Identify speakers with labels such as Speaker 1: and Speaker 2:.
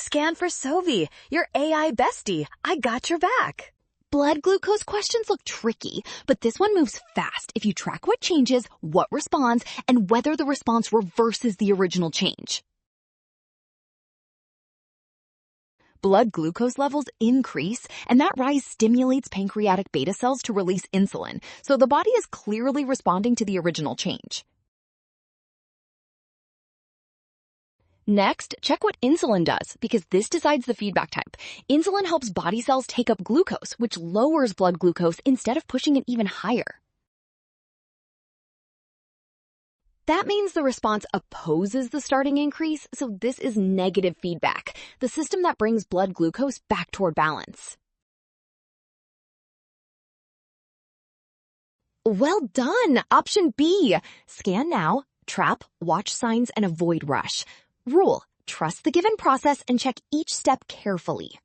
Speaker 1: Scan for Sovi, your AI bestie. I got your back.
Speaker 2: Blood glucose questions look tricky, but this one moves fast if you track what changes, what responds, and whether the response reverses the original change. Blood glucose levels increase, and that rise stimulates pancreatic beta cells to release insulin, so the body is clearly responding to the original change. Next, check what insulin does, because this decides the feedback type. Insulin helps body cells take up glucose, which lowers blood glucose instead of pushing it even higher. That means the response opposes the starting increase, so this is negative feedback, the system that brings blood glucose back toward balance. Well done! Option B. Scan now, trap, watch signs, and avoid rush. Rule: trust the given process and check each step carefully.